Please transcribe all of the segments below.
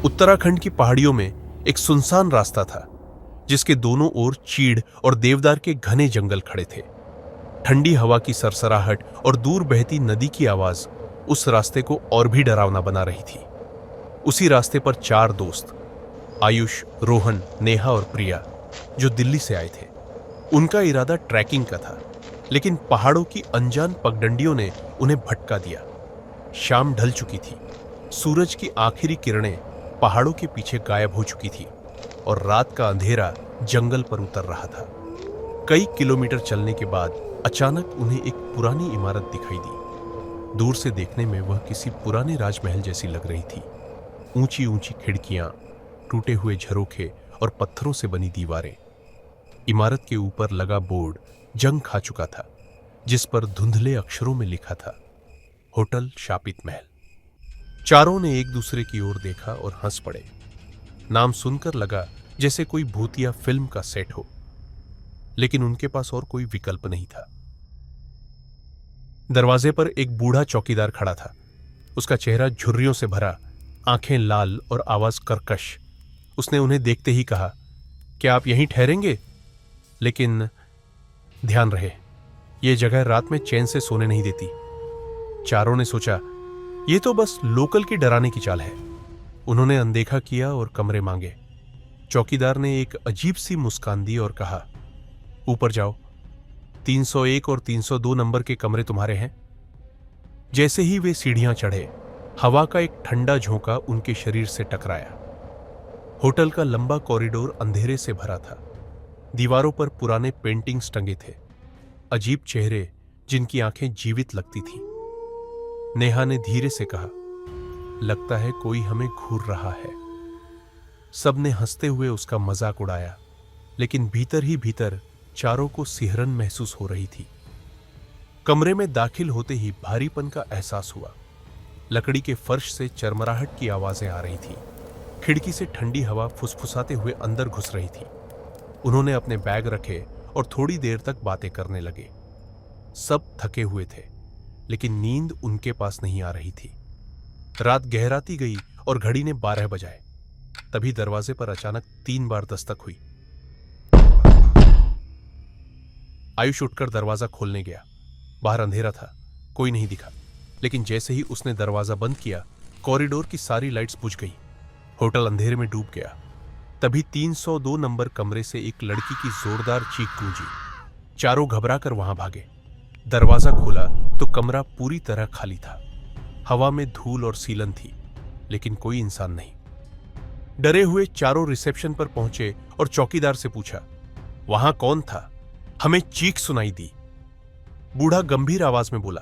उत्तराखंड की पहाड़ियों में एक सुनसान रास्ता था जिसके दोनों ओर चीड़ और देवदार के घने जंगल खड़े थे। ठंडी हवा की सरसराहट और दूर बहती नदी की आवाज उस रास्ते को और भी डरावना बना रही थी। उसी रास्ते पर चार दोस्त आयुष, रोहन, नेहा और प्रिया जो दिल्ली से आए थे। उनका इरादा ट्रैकिंग का था, लेकिन पहाड़ों की अनजान पगडंडियों ने उन्हें भटका दिया। शाम ढल चुकी थी, सूरज की आखिरी किरणें पहाड़ों के पीछे गायब हो चुकी थी और रात का अंधेरा जंगल पर उतर रहा था। कई किलोमीटर चलने के बाद अचानक उन्हें एक पुरानी इमारत दिखाई दी। दूर से देखने में वह किसी पुराने राजमहल जैसी लग रही थी। ऊंची ऊंची खिड़कियां, टूटे हुए झरोखे और पत्थरों से बनी दीवारें। इमारत के ऊपर लगा बोर्ड जंग खा चुका था, जिस पर धुंधले अक्षरों में लिखा था, होटल शापित महल। चारों ने एक दूसरे की ओर देखा और हंस पड़े। नाम सुनकर लगा जैसे कोई भूतिया फिल्म का सेट हो, लेकिन उनके पास और कोई विकल्प नहीं था। दरवाजे पर एक बूढ़ा चौकीदार खड़ा था। उसका चेहरा झुर्रियों से भरा, आंखें लाल और आवाज कर्कश। उसने उन्हें देखते ही कहा, क्या आप यहीं ठहरेंगे? लेकिन ध्यान रहे, यह जगह रात में चैन से सोने नहीं देती। चारों ने सोचा, यह तो बस लोकल की डराने की चाल है। उन्होंने अनदेखा किया और कमरे मांगे। चौकीदार ने एक अजीब सी मुस्कान दी और कहा, ऊपर जाओ, 301 और 302 नंबर के कमरे तुम्हारे हैं। जैसे ही वे सीढ़ियां चढ़े, हवा का एक ठंडा झोंका उनके शरीर से टकराया। होटल का लंबा कॉरिडोर अंधेरे से भरा था। दीवारों पर पुराने पेंटिंग्स टंगे थे, अजीब चेहरे जिनकी आंखें जीवित लगती थीं। नेहा ने धीरे से कहा, लगता है कोई हमें घूर रहा है। सबने हंसते हुए उसका मजाक उड़ाया, लेकिन भीतर ही भीतर चारों को सिहरन महसूस हो रही थी। कमरे में दाखिल होते ही भारीपन का एहसास हुआ। लकड़ी के फर्श से चरमराहट की आवाजें आ रही थी। खिड़की से ठंडी हवा फुसफुसाते हुए अंदर घुस रही थी। उन्होंने अपने बैग रखे और थोड़ी देर तक बातें करने लगे। सब थके हुए थे, लेकिन नींद उनके पास नहीं आ रही थी। रात गहराती गई और घड़ी ने 12 बजाए। तभी दरवाजे पर अचानक 3 बार दस्तक हुई। आयुष उठकर दरवाजा खोलने गया। बाहर अंधेरा था, कोई नहीं दिखा। लेकिन जैसे ही उसने दरवाजा बंद किया, कॉरिडोर की सारी लाइट्स बुझ गई। होटल अंधेरे में डूब गया। तभी 302 नंबर कमरे से एक लड़की की जोरदार चीख गूंजी। चारों घबराकर वहां भागे। दरवाजा खोला तो कमरा पूरी तरह खाली था। हवा में धूल और सीलन थी, लेकिन कोई इंसान नहीं। डरे हुए चारों रिसेप्शन पर पहुंचे और चौकीदार से पूछा, वहां कौन था? हमें चीख सुनाई दी। बूढ़ा गंभीर आवाज में बोला,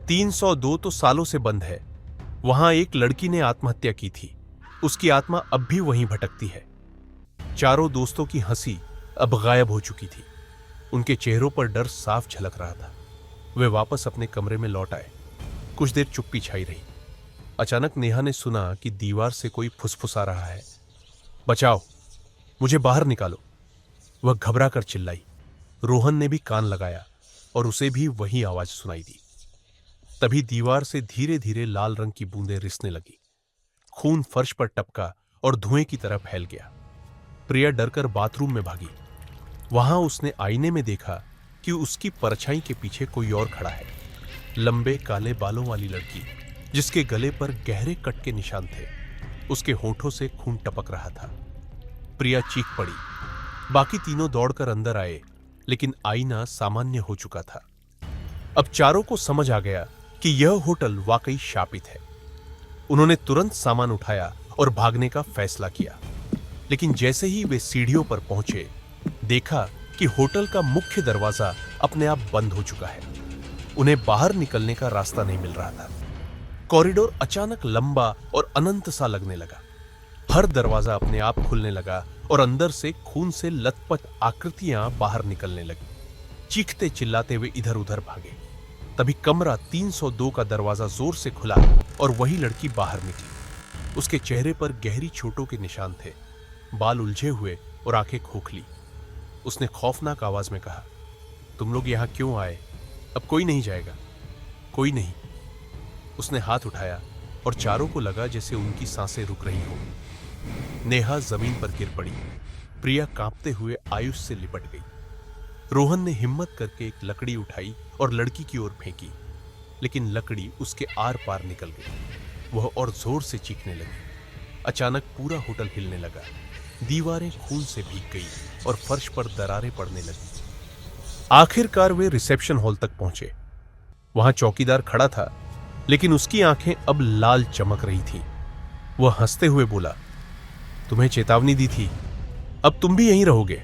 302 तो सालों से बंद है। वहां एक लड़की ने आत्महत्या की थी। उसकी आत्मा अब भी वहीं भटकती है। चारों दोस्तों की हंसी अब गायब हो चुकी थी। उनके चेहरों पर डर साफ झलक रहा था। वे वापस अपने कमरे में लौट आए। कुछ देर चुप्पी छाई रही। अचानक नेहा ने सुना कि दीवार से कोई फुसफुसा रहा है, बचाओ, मुझे बाहर निकालो। वह घबरा कर चिल्लाई। रोहन ने भी कान लगाया और उसे भी वही आवाज सुनाई दी। तभी दीवार से धीरे धीरे लाल रंग की बूंदें रिसने लगी। खून फर्श पर टपका और धुएं की तरह फैल गया। प्रिया डरकर बाथरूम में भागी। वहां उसने आईने में देखा कि उसकी परछाई के पीछे कोई और खड़ा है। लंबे काले बालों वाली लड़की, जिसके गले पर गहरे कट के निशान थे। उसके होठों से खून टपक रहा था। प्रिया चीख पड़ी। बाकी तीनों दौड़कर अंदर आए, लेकिन आईना सामान्य हो चुका था। अब चारों को समझ आ गया कि यह होटल वाकई शापित है। उन्होंने तुरंत सामान उठाया और भागने का फैसला किया। लेकिन जैसे ही वे सीढ़ियों पर पहुंचे, देखा कि होटल का मुख्य दरवाजा अपने आप बंद हो चुका है। उन्हें बाहर निकलने का रास्ता नहीं मिल रहा था। कॉरिडोर अचानक लंबा और अनंत सा लगने लगा। हर दरवाजा अपने आप खुलने लगा और अंदर से खून से लथपथ आकृतियां बाहर निकलने लगी। चीखते चिल्लाते हुए इधर उधर भागे। तभी कमरा 302 का दरवाजा जोर से खुला और वही लड़की बाहर निकली। उसके चेहरे पर गहरी चोटों के निशान थे, बाल उलझे हुए और आंखें खोखली। उसने खौफनाक आवाज में कहा, तुम लोग यहां क्यों आए? अब कोई नहीं जाएगा। कोई नहीं। उसने हाथ उठाया और चारों को लगा जैसे उनकी सांसें रुक रही हो। नेहा जमीन पर गिर पड़ी। प्रिया कांपते हुए आयुष से लिपट गई। रोहन ने हिम्मत करके एक लकड़ी उठाई और लड़की की ओर फेंकी, लेकिन लकड़ी उसके आर पार निकल गई। वह और जोर से चीखने लगी। अचानक पूरा होटल हिलने लगा। दीवारें खून से भीग गई और फर्श पर दरारें पड़ने लगी। आखिरकार वे रिसेप्शन हॉल तक पहुंचे। वहां चौकीदार खड़ा था, लेकिन उसकी आंखें अब लाल चमक रही थीं। वह हंसते हुए बोला, तुम्हें चेतावनी दी थी, अब तुम भी यहीं रहोगे।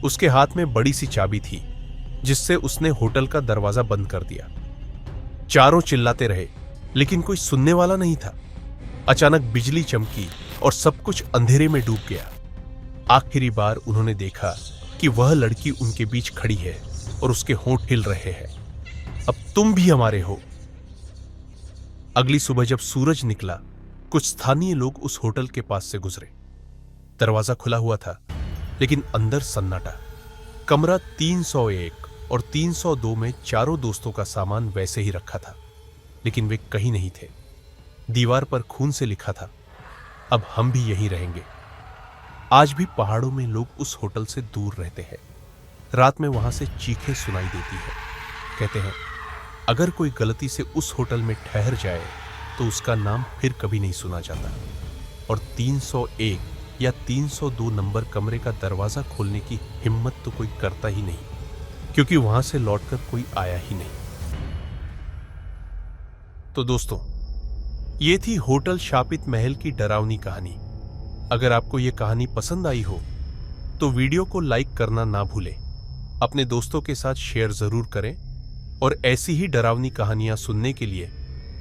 उसके हाथ में बड़ी सी चाबी थी, जिससे उसने होटल का दरवाजा बंद कर दिया। चारों चिल्लाते रहे, लेकिन कोई सुनने वाला नहीं था। अचानक बिजली चमकी और सब कुछ अंधेरे में डूब गया। आखिरी बार उन्होंने देखा कि वह लड़की उनके बीच खड़ी है और उसके होंठ हिल रहे हैं। अब तुम भी हमारे हो। अगली सुबह जब सूरज निकला, कुछ स्थानीय लोग उस होटल के पास से गुजरे। दरवाजा खुला हुआ था, लेकिन अंदर सन्नाटा। कमरा 301 और 302 में चारों दोस्तों का सामान वैसे ही रखा था, लेकिन वे कहीं नहीं थे। दीवार पर खून से लिखा था, अब हम भी यहीं रहेंगे। आज भी पहाड़ों में लोग उस होटल से दूर रहते हैं। रात में वहां से चीखें सुनाई देती है। कहते हैं, अगर कोई गलती से उस होटल में ठहर जाए तो उसका नाम फिर कभी नहीं सुना जाता। और 301 या 302 नंबर कमरे का दरवाजा खोलने की हिम्मत तो कोई करता ही नहीं, क्योंकि वहां से लौटकर कोई आया ही नहीं। तो दोस्तों, ये थी होटल शापित महल की डरावनी कहानी। अगर आपको यह कहानी पसंद आई हो तो वीडियो को लाइक करना ना भूलें, अपने दोस्तों के साथ शेयर जरूर करें और ऐसी ही डरावनी कहानियां सुनने के लिए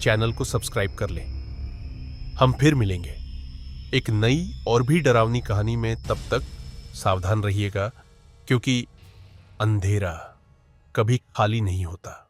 चैनल को सब्सक्राइब कर लें। हम फिर मिलेंगे एक नई और भी डरावनी कहानी में। तब तक सावधान रहिएगा, क्योंकि अंधेरा कभी खाली नहीं होता।